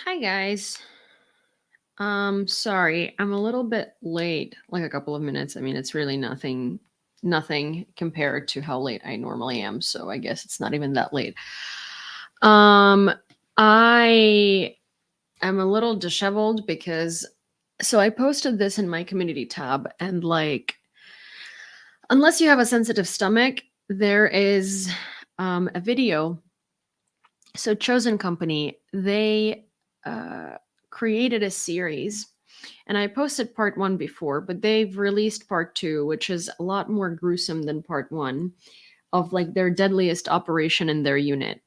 Hi guys. Sorry, I'm a little bit late, like a couple of minutes. I mean, it's really nothing compared to how late I normally am, so I guess it's not even that late. Um, I am a little disheveled because I posted this in my community tab, and like unless you have a sensitive stomach, there is a video. So Chosen Company, they created a series, and I posted part one before, but they've released part two, which is a lot more gruesome than part one, of like their deadliest operation in their unit.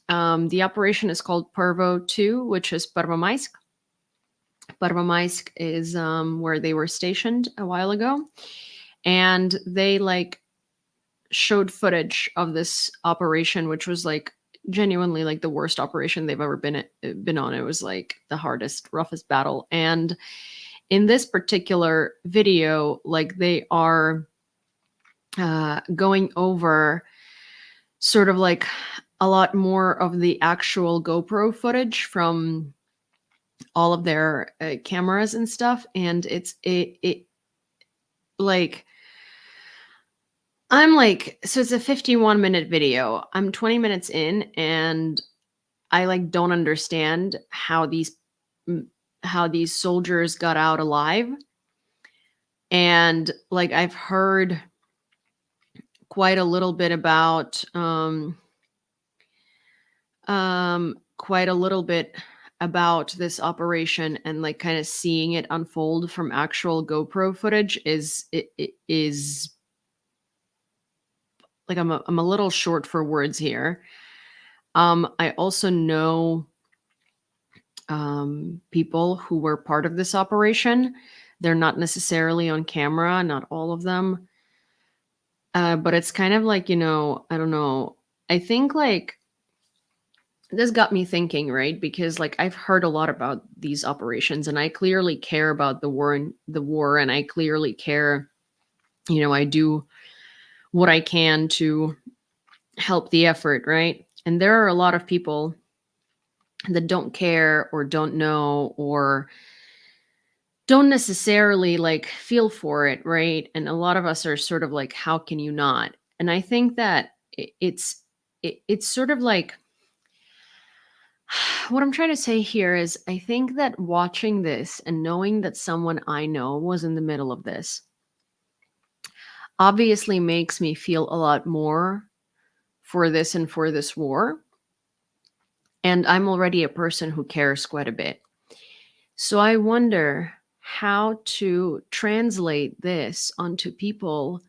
The operation is called Pervo 2, which is Pervomaisk. Pervomaisk is where they were stationed a while ago, and they like showed footage of this operation, which was like genuinely like the worst operation they've ever been on. It was like the hardest, roughest battle. And in this particular video, like they are going over sort of like a lot more of the actual GoPro footage from all of their cameras and stuff. And it like I'm like, so it's a 51-minute video. I'm 20 minutes in, and I like don't understand how these soldiers got out alive. And like I've heard quite a little bit about this operation, and like kind of seeing it unfold from actual GoPro footage is like I'm a little short for words here. I also know people who were part of this operation. They're not necessarily on camera, not all of them. But it's kind of like, I don't know. I think like this got me thinking, right? Because like I've heard a lot about these operations, and I clearly care about the war, and I clearly care, I do what I can to help the effort, right? And there are a lot of people that don't care or don't know or don't necessarily like feel for it, right? And a lot of us are sort of like, how can you not? And I think that it's sort of like what I'm trying to say here is I think that watching this and knowing that someone I know was in the middle of this obviously makes me feel a lot more for this and for this war. And I'm already a person who cares quite a bit. So I wonder how to translate this onto people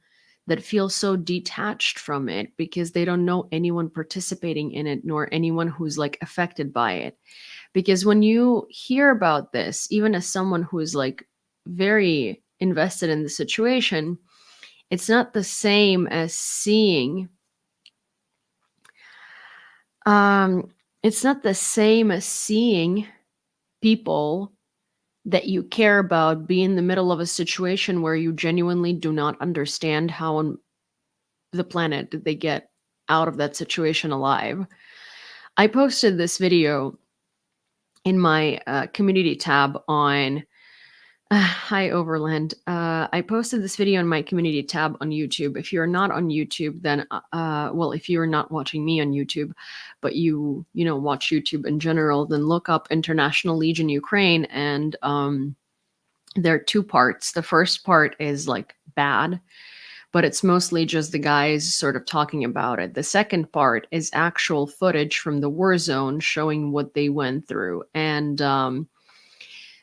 that feel so detached from it because they don't know anyone participating in it nor anyone who's like affected by it. Because when you hear about this, even as someone who is like very invested in the situation, it's not the same as seeing it's not the same as seeing people that you care about be in the middle of a situation where you genuinely do not understand how on the planet did they get out of that situation alive. I posted this video in my community tab on hi Overland. I posted this video in my community tab on YouTube. If you're not on YouTube, then well, if you're not watching me on YouTube, but you watch YouTube in general, then look up International Legion Ukraine, and there are two parts. The first part is like bad, but it's mostly just the guys sort of talking about it. The second part is actual footage from the war zone showing what they went through. And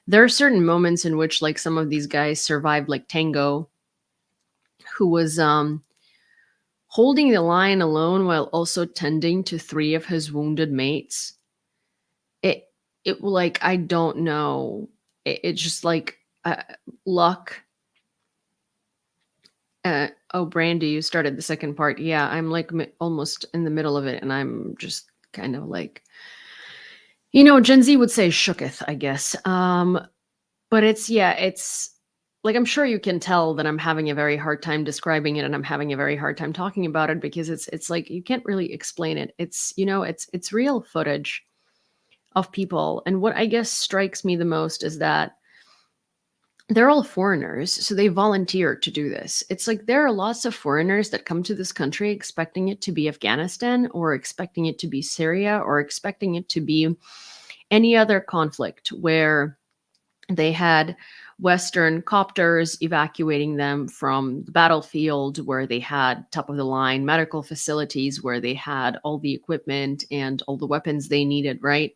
there are certain moments in which like some of these guys survived, like Tango, who was holding the line alone while also tending to three of his wounded mates. It like, I don't know. It's just like luck. Oh, Brandy, you started the second part. Yeah, I'm like almost in the middle of it, and I'm just kind of like, Gen Z would say shooketh, I guess. But it's like, I'm sure you can tell that I'm having a very hard time describing it, and I'm having a very hard time talking about it because it's like you can't really explain it. It's it's real footage of people. And what I guess strikes me the most is that they're all foreigners, so they volunteer to do this. It's like there are lots of foreigners that come to this country expecting it to be Afghanistan or expecting it to be Syria or expecting it to be any other conflict where they had Western copters evacuating them from the battlefield, where they had top of the line medical facilities, where they had all the equipment and all the weapons they needed, right?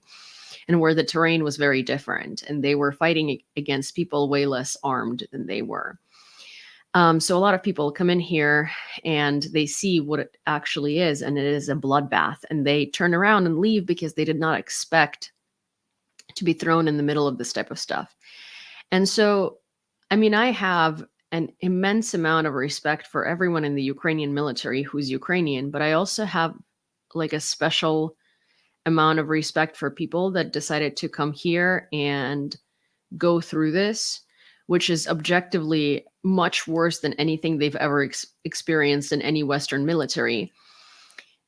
And where the terrain was very different and they were fighting against people way less armed than they were. So a lot of people come in here and they see what it actually is, and it is a bloodbath, and they turn around and leave because they did not expect to be thrown in the middle of this type of stuff. And so, I mean, I have an immense amount of respect for everyone in the Ukrainian military who's Ukrainian, but I also have like a special amount of respect for people that decided to come here and go through this, which is objectively much worse than anything they've ever experienced in any Western military,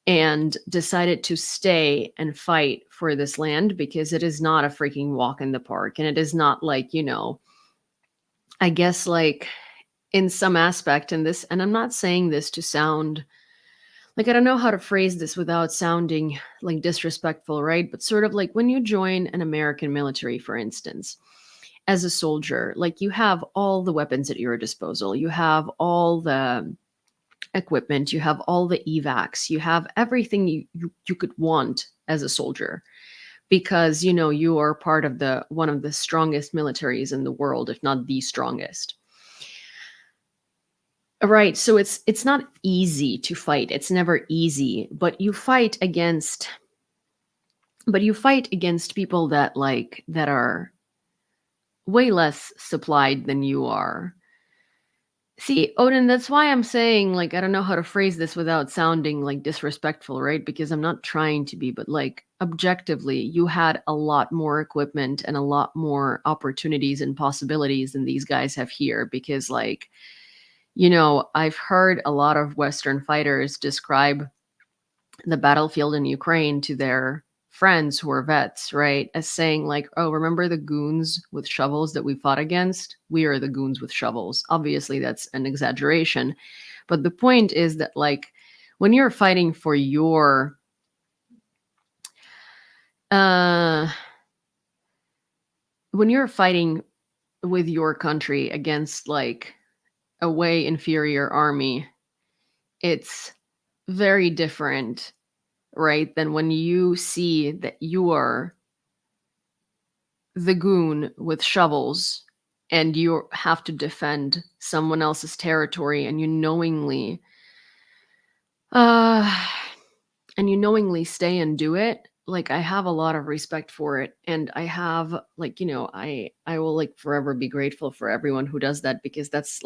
and decided to stay and fight for this land because it is not a freaking walk in the park. And it is not like, you know, I guess like in some aspect in this, and I'm not saying this to sound like, I don't know how to phrase this without sounding like disrespectful, right? But sort of like when you join an American military, for instance, as a soldier, like you have all the weapons at your disposal, you have all the equipment, you have all the evacs, you have everything you could want as a soldier, because you know you are part of the one of the strongest militaries in the world, if not the strongest. Right. So it's not easy to fight. It's never easy, but you fight against people that that are way less supplied than you are. See, Odin, that's why I'm saying, like, I don't know how to phrase this without sounding like disrespectful, right? Because I'm not trying to be, but like objectively, you had a lot more equipment and a lot more opportunities and possibilities than these guys have here. Because like, you know, I've heard a lot of Western fighters describe the battlefield in Ukraine to their friends who are vets, right, as saying like, oh, remember the goons with shovels that we fought against? We are the goons with shovels. Obviously, that's an exaggeration. But the point is that like when you're fighting for your when you're fighting with your country against like a way inferior army, it's very different, right, than when you see that you are the goon with shovels and you have to defend someone else's territory, and you knowingly uh stay and do it. Like, I have a lot of respect for it, and I have like, you know, I will like forever be grateful for everyone who does that, because that's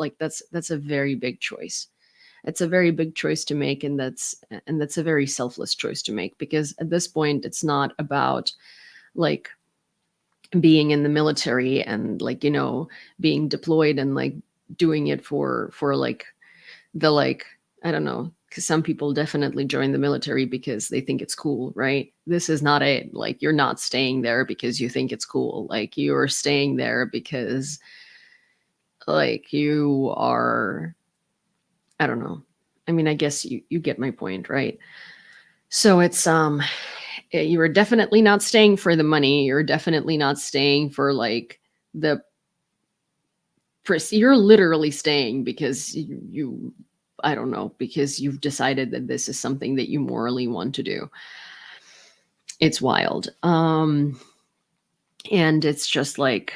a very big choice. It's a very big choice to make, and that's a very selfless choice to make, because at this point it's not about like being in the military and like, you know, being deployed and like doing it for like the like, I don't know, because some people definitely join the military because they think it's cool, right? This is not it. Like, you're not staying there because you think it's cool. Like, you're staying there because like you are, I don't know. I mean, I guess you get my point, right? So it's you are definitely not staying for the money. You're definitely not staying for like the you're literally staying because you I don't know, because you've decided that this is something that you morally want to do. It's wild. And it's just like,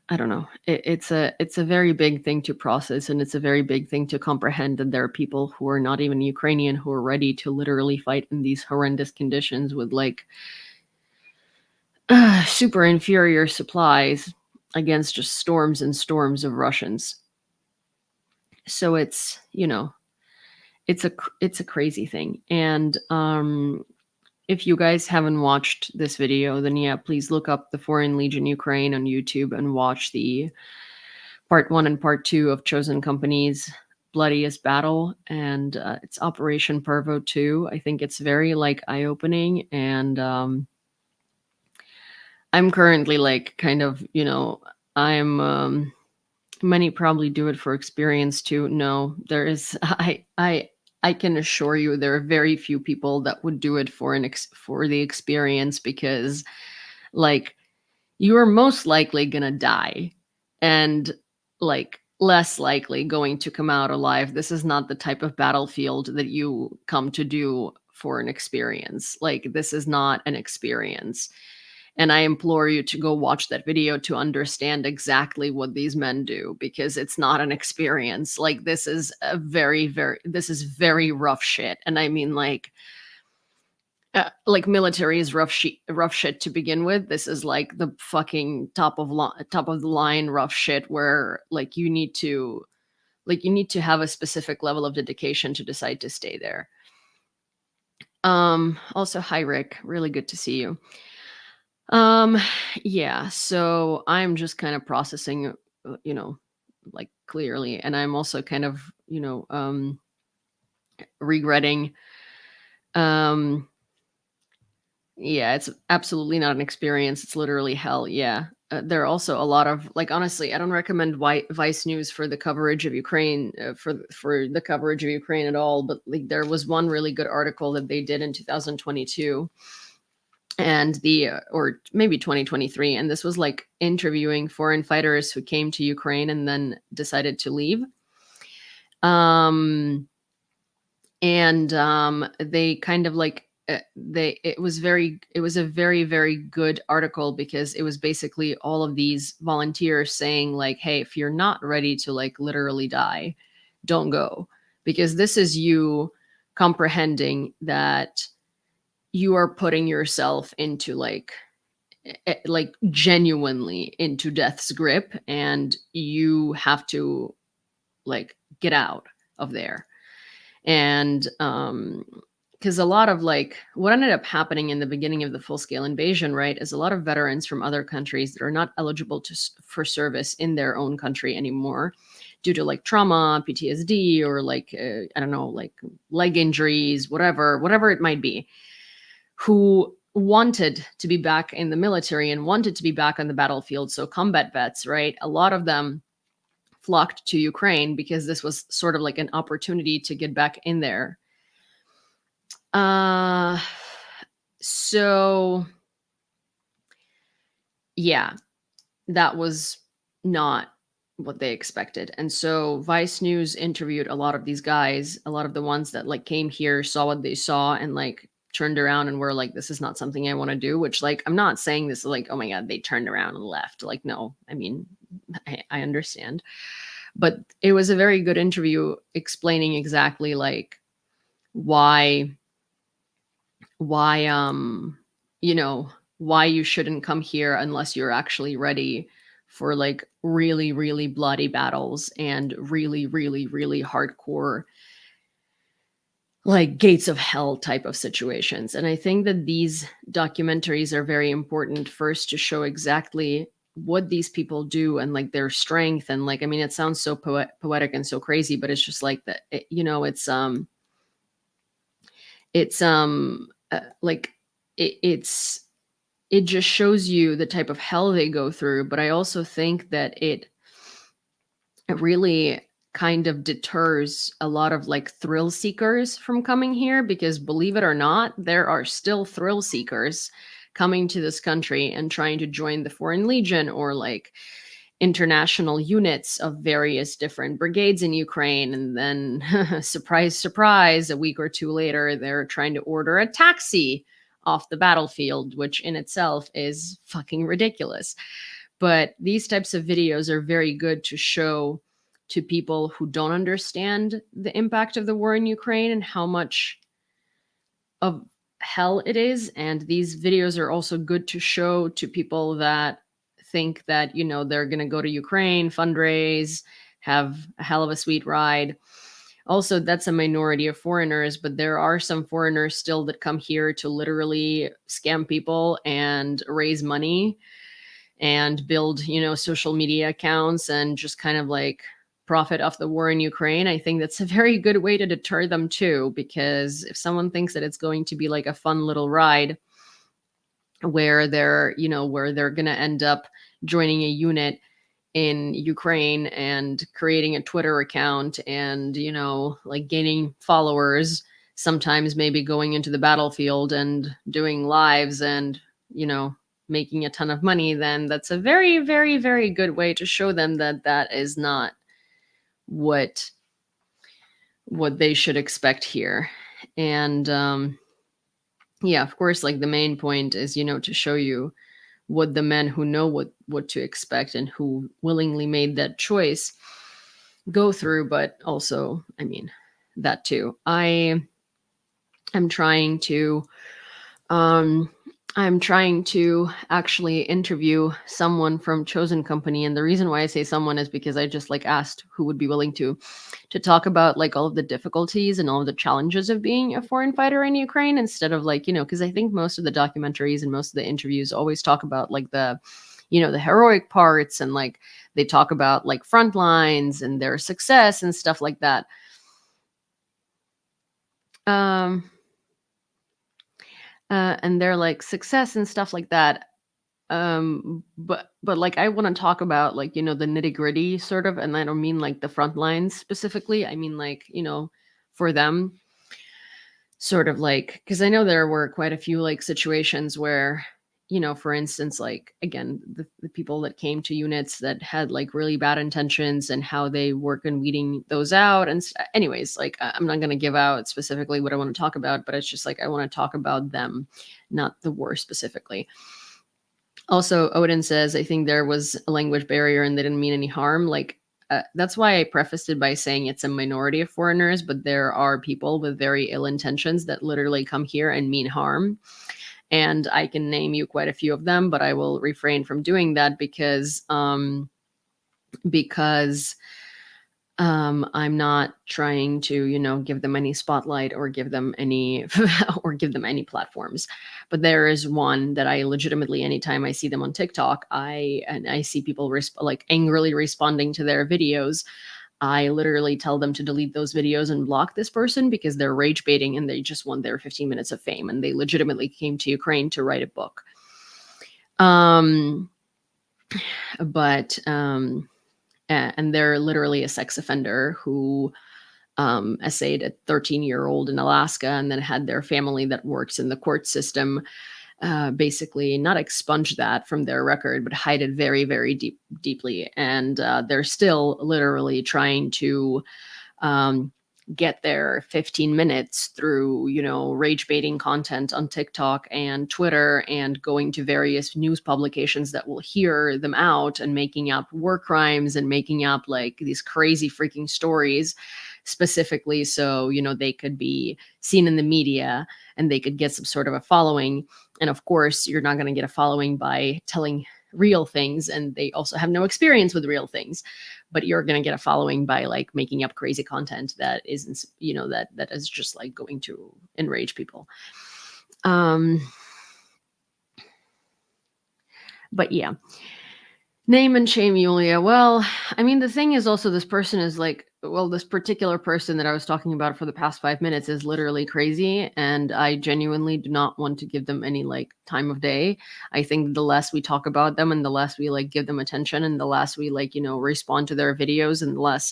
I don't know. It's a very big thing to process, and it's a very big thing to comprehend that there are people who are not even Ukrainian who are ready to literally fight in these horrendous conditions with like super inferior supplies against just storms and storms of Russians. So it's, you know, it's a crazy thing. And if you guys haven't watched this video, then yeah, please look up the Foreign Legion Ukraine on YouTube and watch the part 1 and part 2 of Chosen Company's bloodiest battle, and it's Operation Pervo 2. I think it's very like eye-opening, and I'm currently like kind of, I'm many probably do it for experience too. No, there is I can assure you there are very few people that would do it for for the experience, because like you are most likely going to die and like less likely going to come out alive. This is not the type of battlefield that you come to do for an experience. Like, this is not an experience. And I implore you to go watch that video to understand exactly what these men do, because it's not an experience. Like, this is a this is very rough shit. And I mean, like military is rough shit to begin with. This is like the fucking top of the line rough shit, where like you need to have a specific level of dedication to decide to stay there. Also, hi Rick, really good to see you. Yeah, so I'm just kind of processing, like clearly, and I'm also kind of, regretting. Yeah, it's absolutely not an experience. It's literally hell. Yeah. There are also a lot of, like, honestly, I don't recommend Vice News for the coverage of Ukraine, for the coverage of Ukraine at all. But like, there was one really good article that they did in 2022, and or maybe 2023, and this was like interviewing foreign fighters who came to Ukraine and then decided to leave. They kind of like, it was a very, very good article, because it was basically all of these volunteers saying like, hey, if you're not ready to like literally die, don't go, because this is you comprehending that you are putting yourself into like genuinely into death's grip, and you have to like get out of there. And because a lot of like what ended up happening in the beginning of the full-scale invasion, right, is a lot of veterans from other countries that are not eligible for service in their own country anymore due to like trauma, PTSD, or like I don't know, like leg injuries, whatever it might be, who wanted to be back in the military and wanted to be back on the battlefield. So combat vets, right, a lot of them flocked to Ukraine because this was sort of like an opportunity to get back in there. So yeah, that was not what they expected. And so Vice News interviewed a lot of these guys, a lot of the ones that like came here, saw what they saw, and like turned around and were like, this is not something I want to do. Which, like, I'm not saying this like, oh my God, they turned around and left. Like, no, I mean, I understand. But it was a very good interview explaining exactly like why why you shouldn't come here unless you're actually ready for like really, really bloody battles and really, really, really hardcore like gates of hell type of situations. And I think that these documentaries are very important, first to show exactly what these people do and like their strength. And like, I mean, it sounds so poetic and so crazy, but it's just like that, like it just shows you the type of hell they go through. But I also think that it really kind of deters a lot of like thrill seekers from coming here, because believe it or not, there are still thrill seekers coming to this country and trying to join the Foreign Legion or like international units of various different brigades in Ukraine. And then surprise, surprise, a week or two later, they're trying to order a taxi off the battlefield, which in itself is fucking ridiculous. But these types of videos are very good to show to people who don't understand the impact of the war in Ukraine and how much of hell it is. And these videos are also good to show to people that think that, they're going to go to Ukraine, fundraise, have a hell of a sweet ride. Also, that's a minority of foreigners, but there are some foreigners still that come here to literally scam people and raise money and build, social media accounts and just kind of like profit off the war in Ukraine. I think that's a very good way to deter them too, because if someone thinks that it's going to be like a fun little ride, where they're going to end up joining a unit in Ukraine and creating a Twitter account and, like gaining followers, sometimes maybe going into the battlefield and doing lives and, making a ton of money, then that's a very, very, very good way to show them that that is not what they should expect here. And yeah, of course, like the main point is, to show you what the men who know what to expect and who willingly made that choice go through. But also, I mean, that too. I'm trying to actually interview someone from Chosen Company, and the reason why I say someone is because I just like asked who would be willing to talk about like all of the difficulties and all of the challenges of being a foreign fighter in Ukraine, instead of like, because I think most of the documentaries and most of the interviews always talk about like the the heroic parts, and like they talk about like front lines and their success and stuff like that. And their like success and stuff like that. But like I want to talk about like, the nitty-gritty sort of, and I don't mean like the front lines specifically. I mean like, for them, sort of like, because I know there were quite a few like situations where, for instance, like again, the people that came to units that had like really bad intentions and how they work on weeding those out. And anyways, like I'm not going to give out specifically what I want to talk about, but it's just like I want to talk about them, not the war specifically. Also, Odin says, I think there was a language barrier and they didn't mean any harm. Like, that's why I prefaced it by saying it's a minority of foreigners, but there are people with very ill intentions that literally come here and mean harm. And I can name you quite a few of them, but I will refrain from doing that because I'm not trying to, give them any spotlight or give them any platforms. But there is one that I legitimately, anytime I see them on TikTok, I see people like angrily responding to their videos, I literally tell them to delete those videos and block this person because they're rage baiting and they just want their 15 minutes of fame. And they legitimately came to Ukraine to write a book. And they're literally a sex offender who essayed a 13-year-old in Alaska and then had their family that works in the court system basically not expunge that from their record, but hide it very, very deeply. And they're still literally trying to get their 15 minutes through, rage baiting content on TikTok and Twitter and going to various news publications that will hear them out and making up war crimes and making up like these crazy freaking stories specifically. So, they could be seen in the media and they could get some sort of a following. And of course, you're not going to get a following by telling real things. And they also have no experience with real things, but you're going to get a following by like making up crazy content that isn't, that is just like going to enrage people. But yeah, name and shame Yewleea. Well, I mean, the thing is also this person is like, well, this particular person that I was talking about for the past 5 minutes is literally crazy. And I genuinely do not want to give them any like time of day. I think the less we talk about them and the less we like give them attention and the less we like, respond to their videos and the less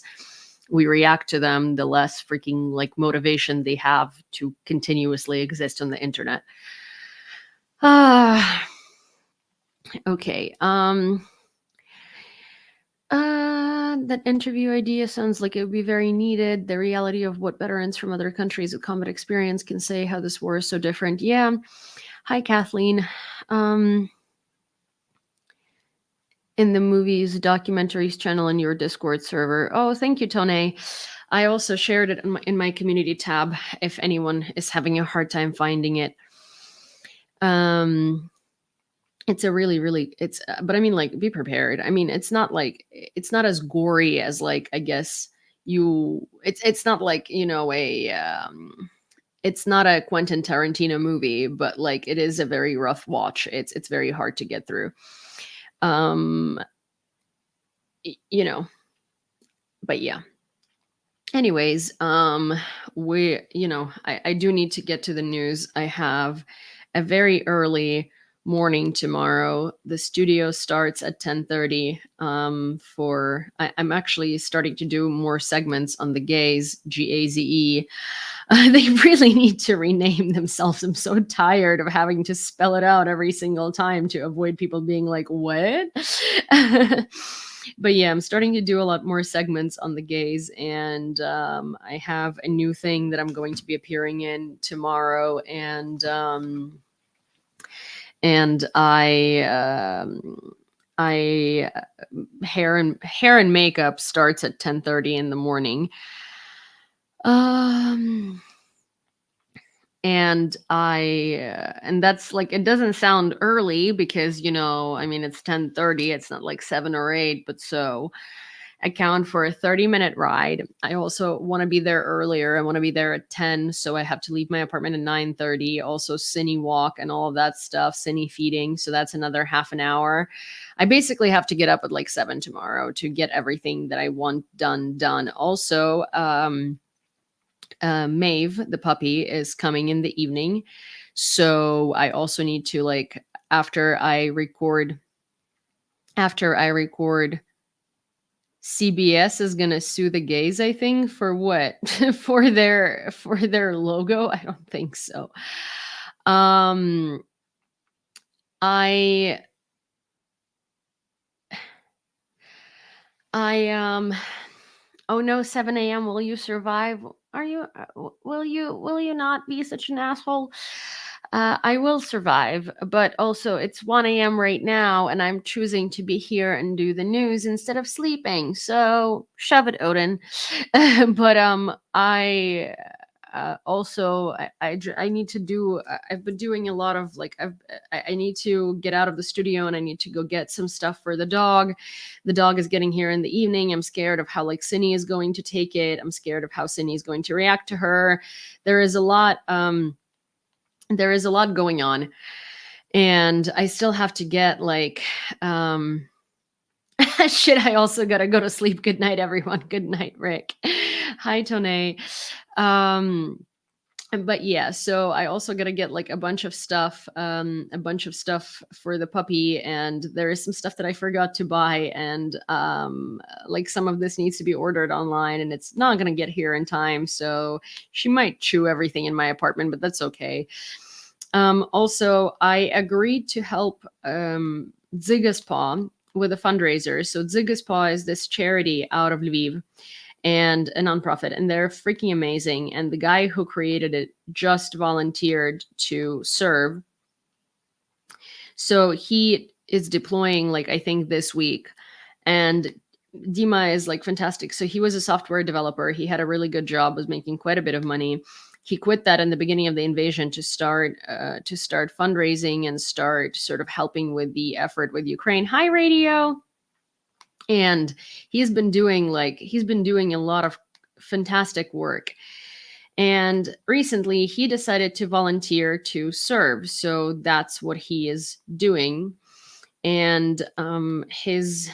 we react to them, the less freaking like motivation they have to continuously exist on the internet. Okay. That interview idea sounds like it would be very needed. The reality of what veterans from other countries with combat experience can say, how this war is so different. Yeah. Hi, Kathleen. In the movies, documentaries channel in your Discord server. Oh, thank you, Tone. I also shared it in my community tab if anyone is having a hard time finding it. It's a really, really, but I mean, like, be prepared. I mean, it's not as gory as like, I guess it's not like, it's not a Quentin Tarantino movie, but like, it is a very rough watch. It's very hard to get through. But yeah. Anyways, I do need to get to the news. I have a very early morning tomorrow. The studio starts at 10:30. I'm actually starting to do more segments on the gaze, GAZE. They really need to rename themselves. I'm so tired of having to spell it out every single time to avoid people being like, what? But yeah, I'm starting to do a lot more segments on the gays, and I have a new thing that I'm going to be appearing in tomorrow, and I hair and makeup starts at 10:30 in the morning. And and that's like, it doesn't sound early because, I mean, it's 10:30, it's not like 7 or 8, but so account for a 30-minute ride. I also want to be there earlier. I want to be there at 10, so I have to leave my apartment at 9:30. Also cine walk and all of that stuff, cine feeding, so that's another half an hour. I basically have to get up at like 7 tomorrow to get everything that I want done. Also, Maeve, the puppy, is coming in the evening. So I also need to, like, after I record, CBS is gonna sue the gays, I think, for what? For their logo? I don't think so. Um I I oh no, 7 a.m. Will you survive? Are you will you not be such an asshole? I will survive, but also it's 1 a.m. right now, and I'm choosing to be here and do the news instead of sleeping. So shove it, Odin. But I also I need to do. I've been doing a lot of, like, I need to get out of the studio, and I need to go get some stuff for the dog. The dog is getting here in the evening. I'm scared of how, like, Cindy is going to take it. I'm scared of how Cindy is going to react to her. There is a lot. There is a lot going on, and I still have to get, like, shit. I also gotta go to sleep. Good night, everyone. Good night, Rick. Hi, Tone. Um, but yeah, so I also gotta get, like, a bunch of stuff for the puppy, and there is some stuff that I forgot to buy, and like, some of this needs to be ordered online, and it's not gonna get here in time, so she might chew everything in my apartment, but that's okay. Also, I agreed to help Zigaspaw with a fundraiser. So Zigaspaw is this charity out of Lviv, and a nonprofit, and they're freaking amazing. And the guy who created it just volunteered to serve. So he is deploying, like, I think this week. And Dima is, like, fantastic. So he was a software developer. He had a really good job, was making quite a bit of money. He quit that in the beginning of the invasion to start fundraising and start sort of helping with the effort with Ukraine. Hi, radio. And he's been doing a lot of fantastic work. And recently he decided to volunteer to serve. So that's what he is doing. And his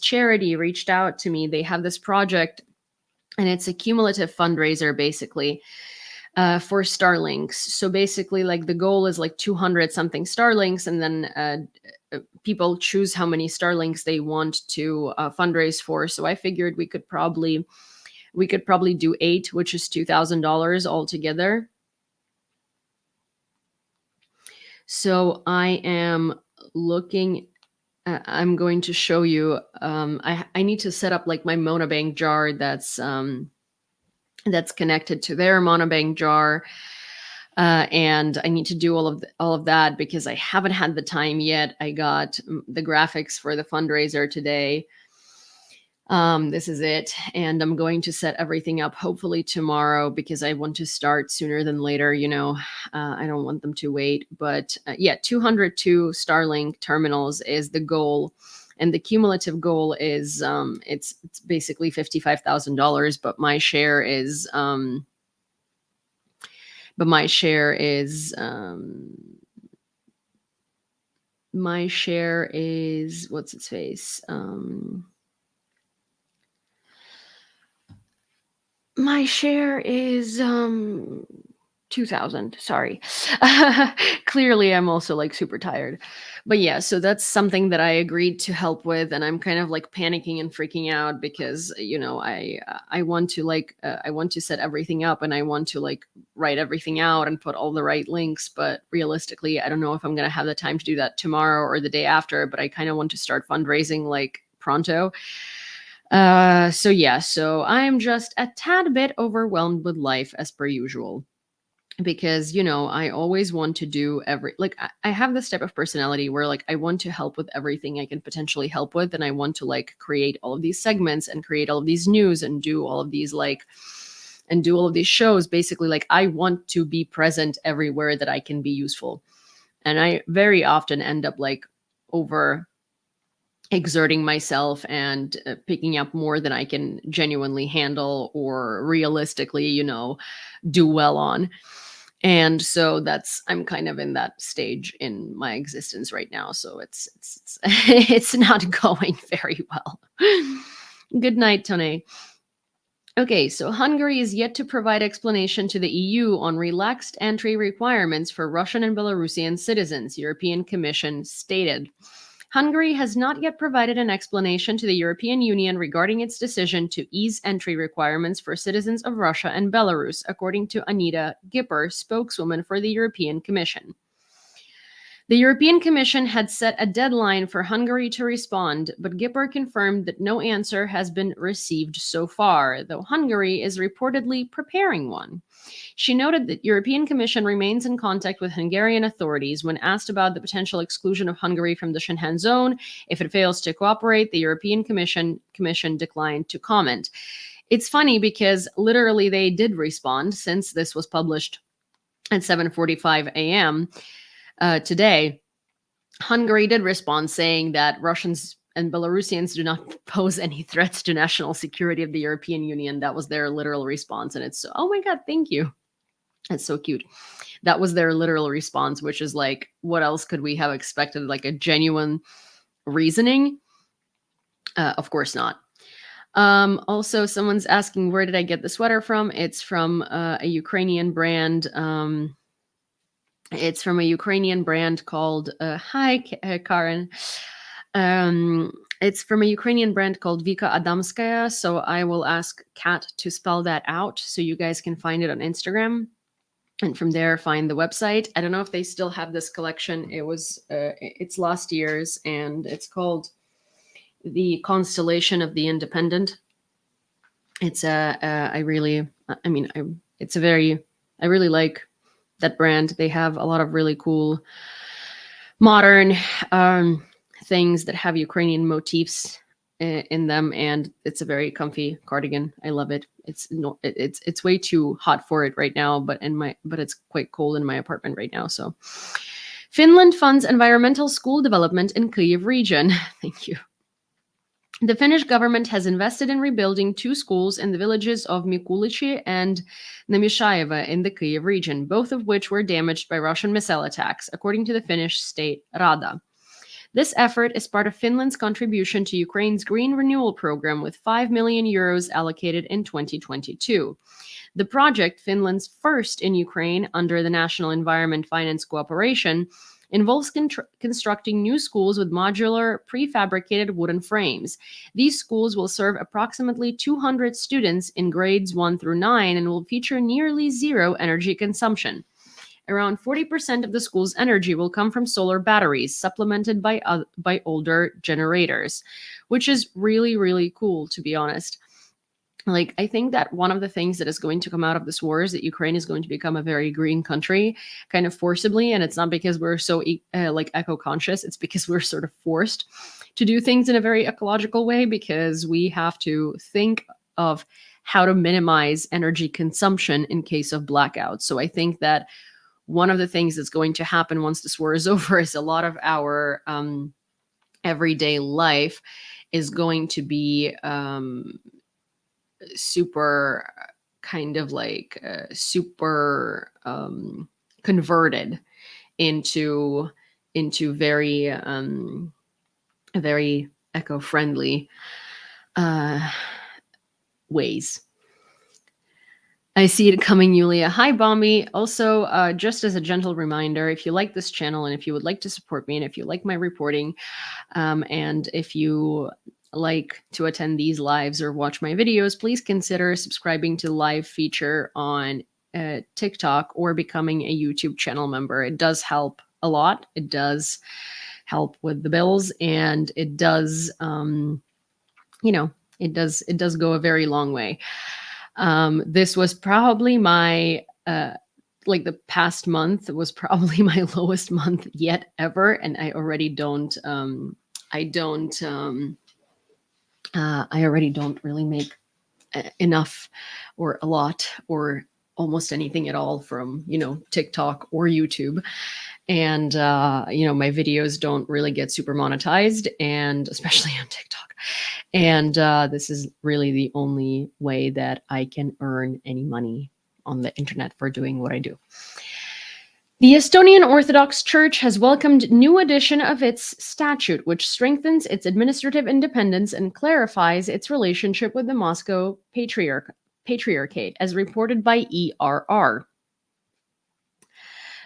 charity reached out to me. They have this project, and it's a cumulative fundraiser, basically, for Starlinks. So basically, like, the goal is like 200 something Starlinks, and then people choose how many Starlinks they want to fundraise for. So I figured we could probably do 8, which is $2,000 altogether. So I am looking. I'm going to show you. I need to set up, like, my Monobank jar that's connected to their Monobank jar. And I need to do all of that because I haven't had the time yet. I got the graphics for the fundraiser today. This is it, and I'm going to set everything up hopefully tomorrow because I want to start sooner than later. I don't want them to wait. But yeah, 202 Starlink terminals is the goal. And the cumulative goal is it's basically $55,000, but my share is what's its face? My share is 2000, sorry. Clearly I'm also like super tired. But yeah, so that's something that I agreed to help with, and I'm kind of like panicking and freaking out because I want to I want to set everything up, and I want to like write everything out and put all the right links, but realistically I don't know if I'm going to have the time to do that tomorrow or the day after, but I kind of want to start fundraising like pronto. So yeah, so I'm just a tad bit overwhelmed with life as per usual, because I always want to do I have this type of personality where like I want to help with everything I can potentially help with, and I want to like create all of these segments and create all of these news and do all of these shows. Basically, like I want to be present everywhere that I can be useful, and I very often end up like over exerting myself and picking up more than I can genuinely handle or realistically do well on. And so I'm kind of in that stage in my existence right now. So it's it's not going very well. Good night, Tone. Okay, so Hungary is yet to provide explanation to the EU on relaxed entry requirements for Russian and Belarusian citizens, European Commission stated. Hungary has not yet provided an explanation to the European Union regarding its decision to ease entry requirements for citizens of Russia and Belarus, according to Anita Gipper, spokeswoman for the European Commission. The European Commission had set a deadline for Hungary to respond, but Gipper confirmed that no answer has been received so far, though Hungary is reportedly preparing one. She noted that European Commission remains in contact with Hungarian authorities. When asked about the potential exclusion of Hungary from the Schengen zone if it fails to cooperate, the European Commission declined to comment. It's funny because literally they did respond, since this was published at 7:45 a.m. Today. Hungary did respond, saying that Russians and Belarusians do not pose any threats to national security of the European Union. That was their literal response. And it's, oh my God, thank you. That's so cute. That was their literal response, which is like, what else could we have expected? Like a genuine reasoning? Of course not. Also, someone's asking, where did I get the sweater from? It's from a Ukrainian brand. It's from a Ukrainian brand called, hi, Karen. It's from a Ukrainian brand called Vika Adamskaya. So I will ask Kat to spell that out so you guys can find it on Instagram. And from there, find the website. I don't know if they still have this collection. It's last year's, and it's called The Constellation of the Independent. It's I really like that brand. They have a lot of really cool modern things that have Ukrainian motifs in them, and it's a very comfy cardigan. I love it. It's way too hot for it right now, but it's quite cold in my apartment right now. So Finland funds environmental school development in Kyiv region. Thank you. The Finnish government has invested in rebuilding 2 schools in the villages of Mikulichi and Nemyshaeva in the Kyiv region, both of which were damaged by Russian missile attacks, according to the Finnish state Rada. This effort is part of Finland's contribution to Ukraine's Green Renewal Program, with 5 million euros allocated in 2022. The project, Finland's first in Ukraine under the National Environment Finance Cooperation, involves constructing new schools with modular, prefabricated wooden frames. These schools will serve approximately 200 students in grades 1 through 9 and will feature nearly zero energy consumption. Around 40% of the school's energy will come from solar batteries, supplemented by older generators, which is really, really cool, to be honest. Like, I think that one of the things that is going to come out of this war is that Ukraine is going to become a very green country, kind of forcibly. And it's not because we're so eco-conscious. It's because we're sort of forced to do things in a very ecological way, because we have to think of how to minimize energy consumption in case of blackouts. So I think that one of the things that's going to happen once this war is over is a lot of our everyday life is going to be super converted into very eco-friendly ways. I see it coming, Yulia. Hi, Bombi. Also, just as a gentle reminder, if you like this channel and if you would like to support me and if you like my reporting, and if you like to attend these lives or watch my videos, please consider subscribing to the live feature on TikTok or becoming a YouTube channel member. It does help a lot. It does help with the bills, and it does, it does go a very long way. This was probably my like the past month was probably my lowest month yet ever, and I already don't I already don't really make enough or a lot or almost anything at all from TikTok or YouTube. And my videos don't really get super monetized, and especially on TikTok. And this is really the only way that I can earn any money on the internet for doing what I do. The Estonian Orthodox Church has welcomed new edition of its statute, which strengthens its administrative independence and clarifies its relationship with the Moscow Patriarchate, as reported by ERR.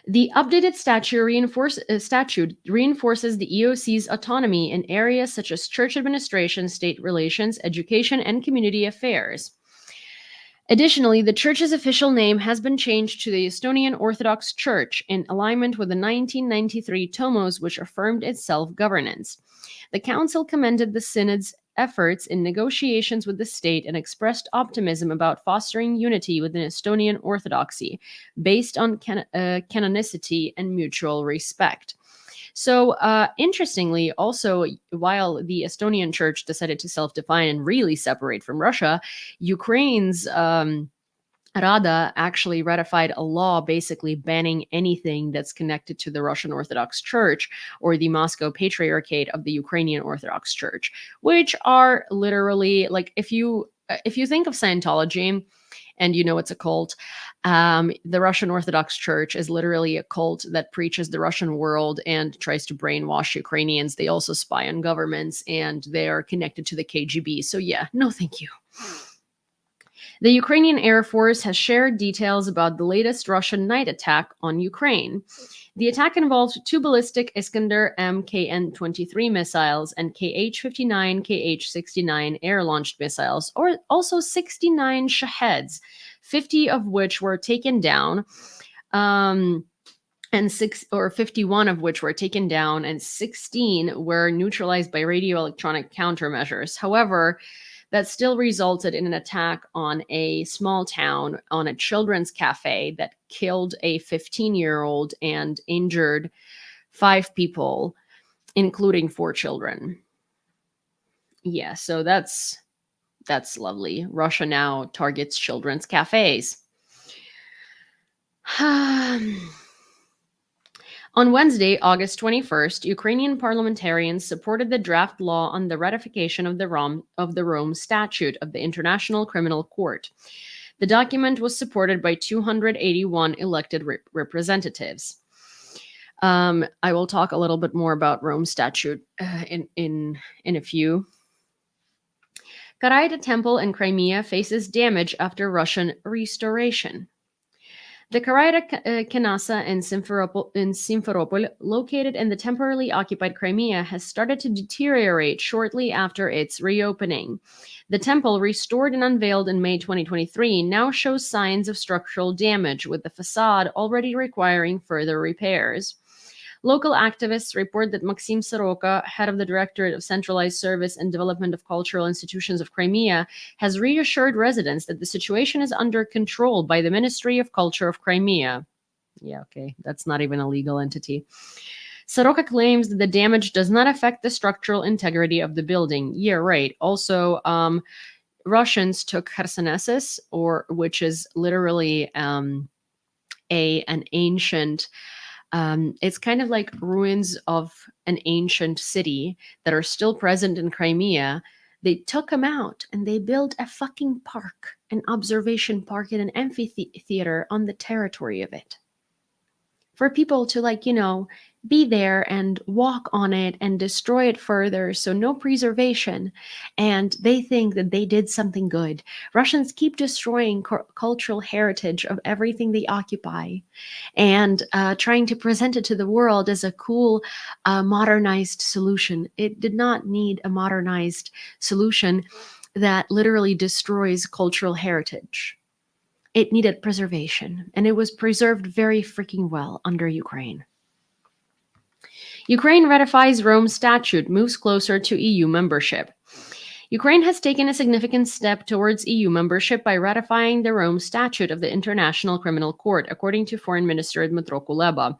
The updated statute reinforces the EOC's autonomy in areas such as church administration, state relations, education, and community affairs. Additionally, the church's official name has been changed to the Estonian Orthodox Church in alignment with the 1993 Tomos, which affirmed its self-governance. The council commended the synod's efforts in negotiations with the state and expressed optimism about fostering unity within Estonian Orthodoxy based on canonicity and mutual respect. So, interestingly, also, while the Estonian church decided to self-define and really separate from Russia, Ukraine's Rada actually ratified a law basically banning anything that's connected to the Russian Orthodox Church or the Moscow Patriarchate of the Ukrainian Orthodox Church, which are literally, like, if you think of Scientology and it's a cult, the Russian Orthodox Church is literally a cult that preaches the Russian world and tries to brainwash Ukrainians. They also spy on governments, and they are connected to the KGB. So yeah, no thank you. The Ukrainian Air Force has shared details about the latest Russian night attack on Ukraine. The attack involved 2 ballistic Iskander MKN-23 missiles and Kh-59, Kh-69 air-launched missiles, or also 69 Shaheds, 50 of which were taken down, and 51 of which were taken down, and 16 were neutralized by radio-electronic countermeasures. However, that still resulted in an attack on a small town, on a children's cafe, that killed a 15-year-old and injured 5 people, including 4 children. Yeah, so that's lovely. Russia now targets children's cafes. On Wednesday, August 21st, Ukrainian parliamentarians supported the draft law on the ratification of the Rome Statute of the International Criminal Court. The document was supported by 281 elected representatives. I will talk a little bit more about Rome Statute in a few. Karaita Temple in Crimea faces damage after Russian restoration. The Karaita Kanasa in Simferopol, located in the temporarily occupied Crimea, has started to deteriorate shortly after its reopening. The temple, restored and unveiled in May 2023, now shows signs of structural damage, with the facade already requiring further repairs. Local activists report that Maxim Soroka, head of the Directorate of Centralized Service and Development of Cultural Institutions of Crimea, has reassured residents that the situation is under control by the Ministry of Culture of Crimea. Yeah, okay, that's not even a legal entity. Soroka claims that the damage does not affect the structural integrity of the building. Yeah, right. Also, Russians took Khersonesus, which is literally an ancient... it's kind of like ruins of an ancient city that are still present in Crimea. They took them out and they built a fucking park, an observation park and an amphitheater on the territory of it. for people to, like, be there and walk on it and destroy it further. So no preservation. And they think that they did something good. Russians keep destroying cultural heritage of everything they occupy, and trying to present it to the world as a cool, modernized solution. It did not need a modernized solution that literally destroys cultural heritage. It needed preservation, and it was preserved very freaking well under Ukraine. Ukraine ratifies Rome Statute, moves closer to EU membership. Ukraine has taken a significant step towards EU membership by ratifying the Rome Statute of the International Criminal Court, according to Foreign Minister Dmytro Kuleba.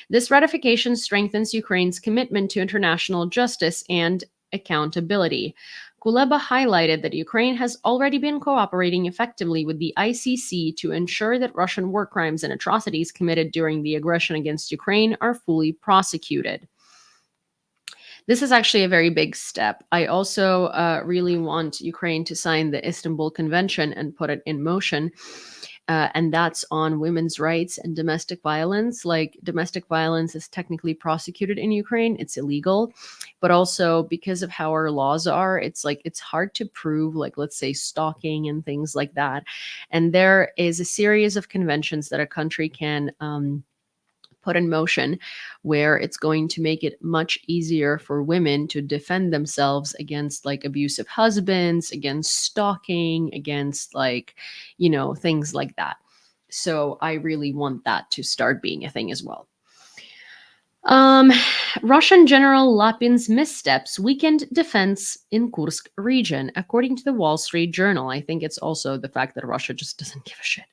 This ratification strengthens Ukraine's commitment to international justice and accountability. Kuleba highlighted that Ukraine has already been cooperating effectively with the ICC to ensure that Russian war crimes and atrocities committed during the aggression against Ukraine are fully prosecuted. This is actually a very big step. I also really want Ukraine to sign the Istanbul Convention and put it in motion. And that's on women's rights and domestic violence. Like, domestic violence is technically prosecuted in Ukraine. It's illegal. But also, because of how our laws are, it's hard to prove, like, let's say, stalking and things like that. And there is a series of conventions that a country can put in motion, where it's going to make it much easier for women to defend themselves against, like, abusive husbands, against stalking, against, like, things like that. So I really want that to start being a thing as well. Russian General Lapin's missteps weakened defense in Kursk region, according to the Wall Street Journal. I think it's also the fact that Russia just doesn't give a shit.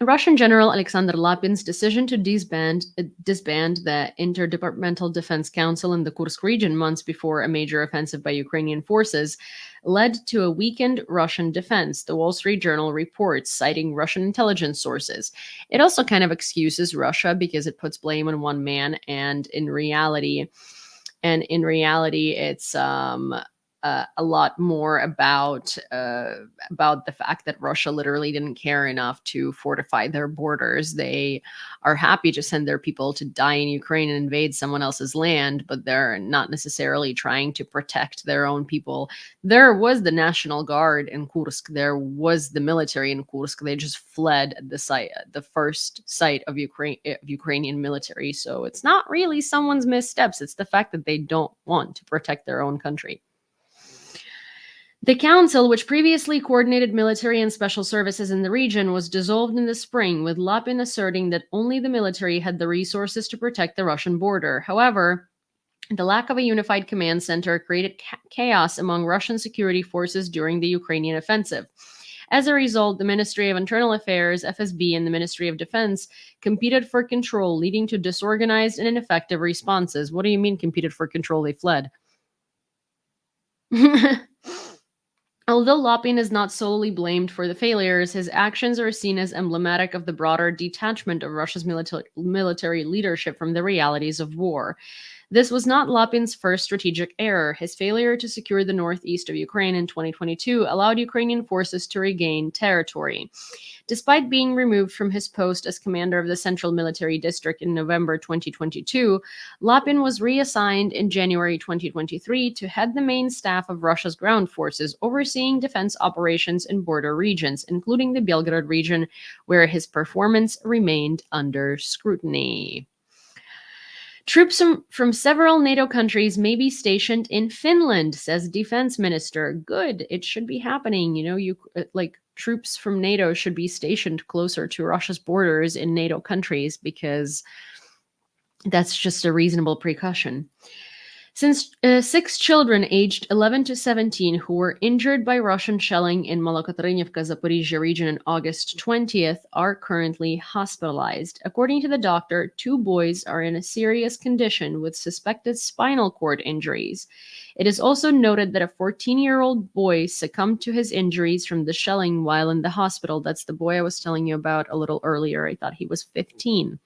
Russian General Alexander Lapin's decision to disband the Interdepartmental Defense Council in the Kursk region months before a major offensive by Ukrainian forces led to a weakened Russian defense, the Wall Street Journal reports, citing Russian intelligence sources. It also kind of excuses Russia because it puts blame on one man, and in reality, it's a lot more about the fact that Russia literally didn't care enough to fortify their borders. They are happy to send their people to die in Ukraine and invade someone else's land, but they're not necessarily trying to protect their own people. There was the National Guard in Kursk. There was the military in Kursk. They just fled at the first site of Ukrainian military. So it's not really someone's missteps. It's the fact that they don't want to protect their own country. The council, which previously coordinated military and special services in the region, was dissolved in the spring, with Lapin asserting that only the military had the resources to protect the Russian border. However, the lack of a unified command center created chaos among Russian security forces during the Ukrainian offensive. As a result, the Ministry of Internal Affairs, FSB, and the Ministry of Defense competed for control, leading to disorganized and ineffective responses. What do you mean competed for control? They fled. Although Lapin is not solely blamed for the failures, his actions are seen as emblematic of the broader detachment of Russia's military leadership from the realities of war. This was not Lapin's first strategic error. His failure to secure the northeast of Ukraine in 2022 allowed Ukrainian forces to regain territory. Despite being removed from his post as commander of the Central Military District in November 2022, Lapin was reassigned in January 2023 to head the main staff of Russia's ground forces, overseeing defense operations in border regions, including the Belgorod region, where his performance remained under scrutiny. Troops from several NATO countries may be stationed in Finland, says Defense Minister. Good. It should be happening. Troops from NATO should be stationed closer to Russia's borders in NATO countries, because that's just a reasonable precaution. Since 6 children aged 11 to 17 who were injured by Russian shelling in Malokotrynivka, Zaporizhia region on August 20th are currently hospitalized. According to the doctor, 2 boys are in a serious condition with suspected spinal cord injuries. It is also noted that a 14-year-old boy succumbed to his injuries from the shelling while in the hospital. That's the boy I was telling you about a little earlier. I thought he was 15.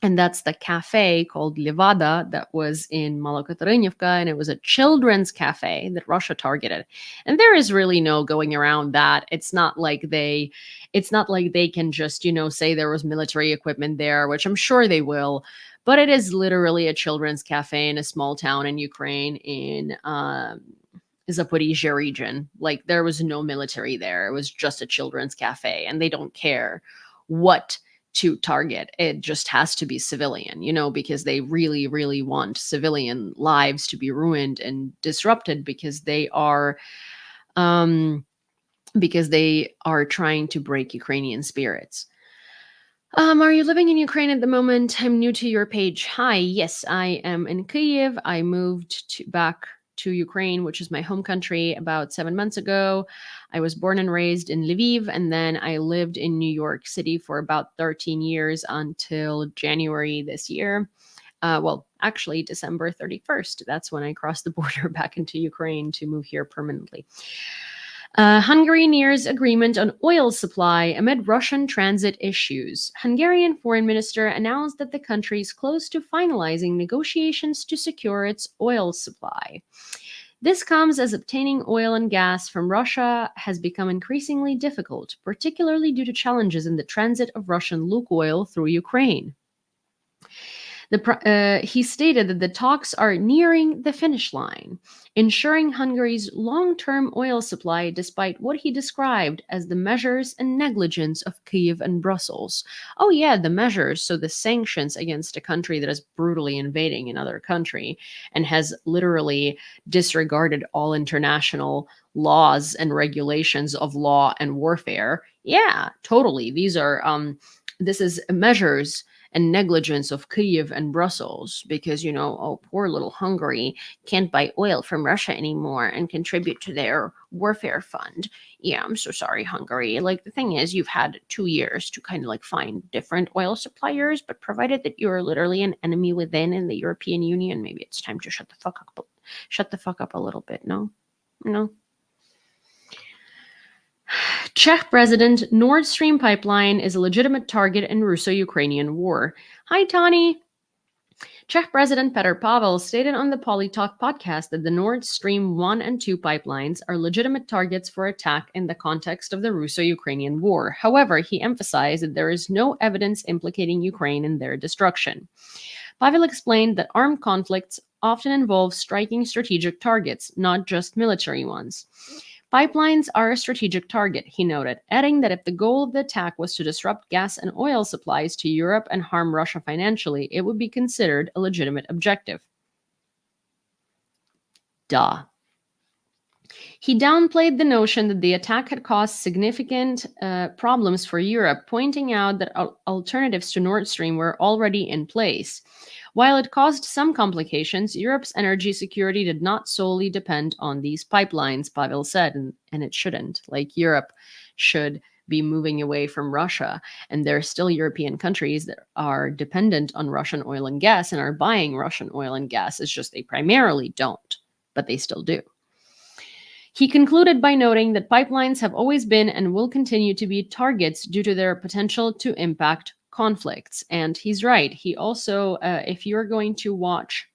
And that's the cafe called Levada that was in Malokatarynivka, and it was a children's cafe that Russia targeted. And there is really no going around that. It's not like they can just, say there was military equipment there, which I'm sure they will. But it is literally a children's cafe in a small town in Ukraine in Zaporizhia region. Like, there was no military there. It was just a children's cafe, and they don't care what to target. It just has to be civilian, because they really, really want civilian lives to be ruined and disrupted because they are trying to break Ukrainian spirits. Are you living in Ukraine at the moment? I'm new to your page. Hi, yes, I am in Kyiv. I moved back to Ukraine, which is my home country, about 7 months ago. I was born and raised in Lviv, and then I lived in New York City for about 13 years until January this year. Well, actually, December 31st. That's when I crossed the border back into Ukraine to move here permanently. Hungary nears agreement on oil supply amid Russian transit issues. Hungarian foreign minister announced that the country is close to finalizing negotiations to secure its oil supply. This comes as obtaining oil and gas from Russia has become increasingly difficult, particularly due to challenges in the transit of Russian Lukoil through Ukraine. He stated that the talks are nearing the finish line, ensuring Hungary's long-term oil supply despite what he described as the measures and negligence of Kyiv and Brussels. Oh yeah, the measures, so the sanctions against a country that is brutally invading another country and has literally disregarded all international laws and regulations of law and warfare. Yeah, totally. This is measures and negligence of Kyiv and Brussels because, poor little Hungary can't buy oil from Russia anymore and contribute to their warfare fund. Yeah, I'm so sorry, Hungary. Like, the thing is, you've had 2 years to kind of find different oil suppliers, but provided that you're literally an enemy within in the European Union, maybe it's time to shut the fuck up a little bit. No. Czech president, Nordstream pipeline is a legitimate target in Russo-Ukrainian war. Hi, Tani. Czech President Petr Pavel stated on the Polytalk podcast that the Nord Stream 1 and 2 pipelines are legitimate targets for attack in the context of the Russo-Ukrainian war. However, he emphasized that there is no evidence implicating Ukraine in their destruction. Pavel explained that armed conflicts often involve striking strategic targets, not just military ones. Pipelines are a strategic target, he noted, adding that if the goal of the attack was to disrupt gas and oil supplies to Europe and harm Russia financially, it would be considered a legitimate objective. Duh. He downplayed the notion that the attack had caused significant problems for Europe, pointing out that alternatives to Nord Stream were already in place. While it caused some complications, Europe's energy security did not solely depend on these pipelines, Pavel said, and it shouldn't. Europe should be moving away from Russia, and there are still European countries that are dependent on Russian oil and gas and are buying Russian oil and gas. It's just they primarily don't, but they still do. He concluded by noting that pipelines have always been and will continue to be targets due to their potential to impact conflicts. And he's right. He also, if you're going to watch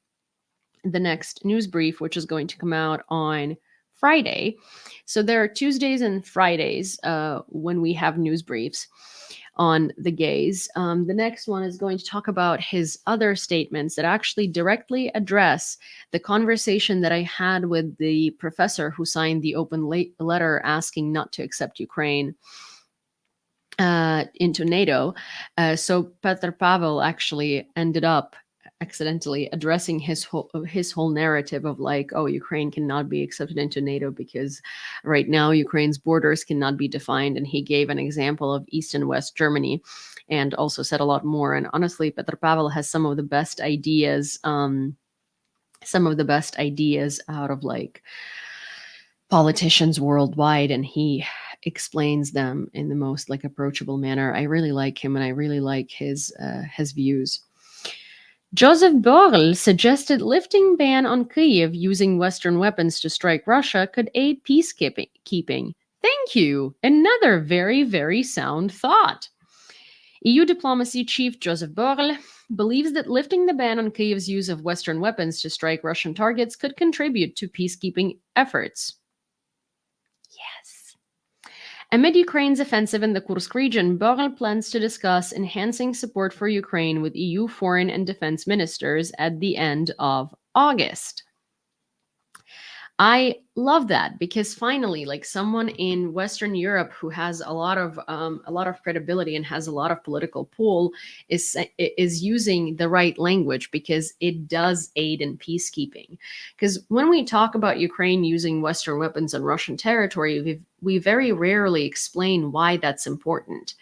the next news brief, which is going to come out on Friday, so there are Tuesdays and Fridays when we have news briefs on the gays. The next one is going to talk about his other statements that actually directly address the conversation that I had with the professor who signed the open letter asking not to accept Ukraine into NATO. So Petr Pavel actually ended up accidentally addressing his whole narrative of Ukraine cannot be accepted into NATO because right now Ukraine's borders cannot be defined, and he gave an example of East and West Germany and also said a lot more. And honestly, Petr Pavel has some of the best ideas out of politicians worldwide, and he explains them in the most approachable manner. I really like him, and I really like his views. Joseph Borrell suggested lifting ban on Kyiv using Western weapons to strike Russia could aid peacekeeping. Thank you. Another very, very sound thought. EU diplomacy chief Joseph Borrell believes that lifting the ban on Kyiv's use of Western weapons to strike Russian targets could contribute to peacekeeping efforts. Yes. Amid Ukraine's offensive in the Kursk region, Borrell plans to discuss enhancing support for Ukraine with EU foreign and defense ministers at the end of August. I love that because finally, like someone in Western Europe who has a lot of credibility and has a lot of political pull is using the right language because it does aid in peacekeeping. Because when we talk about Ukraine using Western weapons on Russian territory, we very rarely explain why that's important.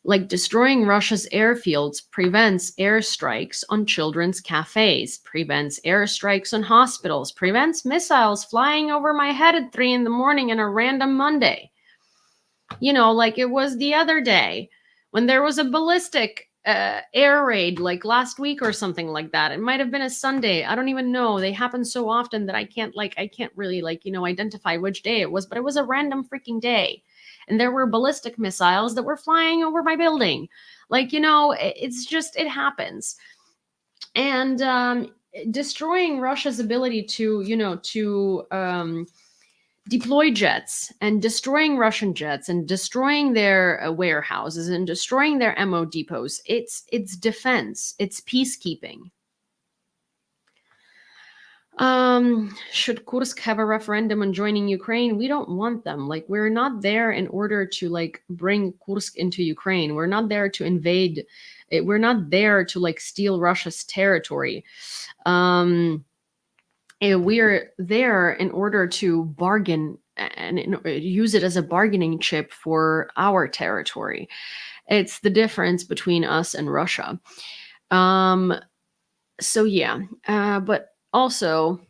Like destroying Russia's airfields prevents airstrikes on children's cafes, prevents airstrikes on hospitals, prevents missiles flying over my head at 3 a.m. on a random Monday. You know, like it was the other day when there was a ballistic air raid, like last week or something like that. It might have been a Sunday. I don't even know. They happen so often that I can't really identify which day it was, but it was a random freaking day. And there were ballistic missiles that were flying over my building. It happens. And destroying Russia's ability to deploy jets and destroying Russian jets and destroying their warehouses and destroying their ammo depots, it's defense, it's peacekeeping. Should Kursk have a referendum on joining Ukraine? We don't want them. Like, we're not there in order to bring Kursk into Ukraine. We're not there to invade. We're not there to steal Russia's territory. We're there in order to bargain and use it as a bargaining chip for our territory. It's the difference between us and Russia. But also,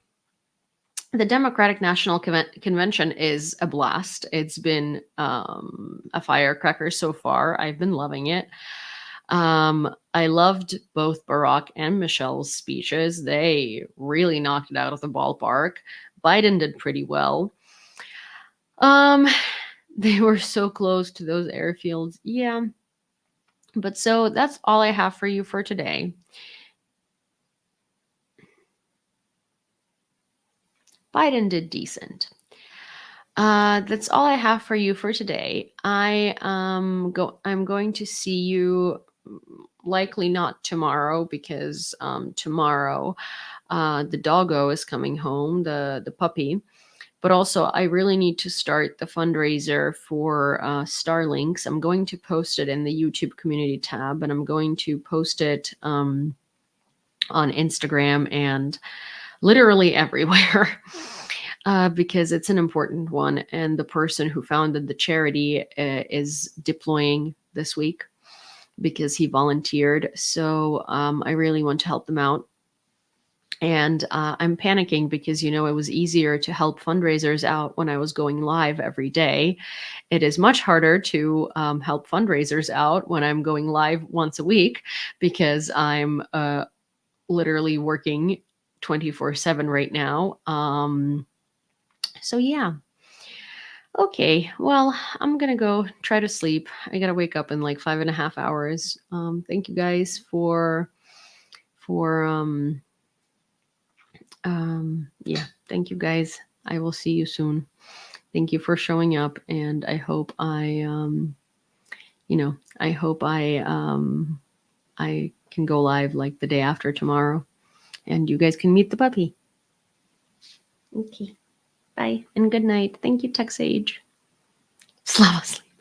the Democratic National Convention is a blast. It's been a firecracker so far. I've been loving it. I loved both Barack and Michelle's speeches. They really knocked it out of the ballpark. Biden did pretty well. They were so close to those airfields. Yeah. But so that's all I have for you for today. Biden did decent. That's all I have for you for today. I'm going to see you likely not tomorrow because tomorrow the doggo is coming home, the puppy. But also, I really need to start the fundraiser for Starlinks. I'm going to post it in the YouTube community tab, and I'm going to post it on Instagram and literally everywhere because it's an important one. And the person who founded the charity is deploying this week because he volunteered. So I really want to help them out. And I'm panicking because, it was easier to help fundraisers out when I was going live every day. It is much harder to help fundraisers out when I'm going live once a week because I'm literally working 24/7 right now. So yeah. Okay. Well, I'm going to go try to sleep. I got to wake up in 5.5 hours. Thank you guys for thank you guys. I will see you soon. Thank you for showing up. And I hope I can go live the day after tomorrow. And you guys can meet the puppy. Okay. Bye and good night. Thank you, TechSage. Slava sleep.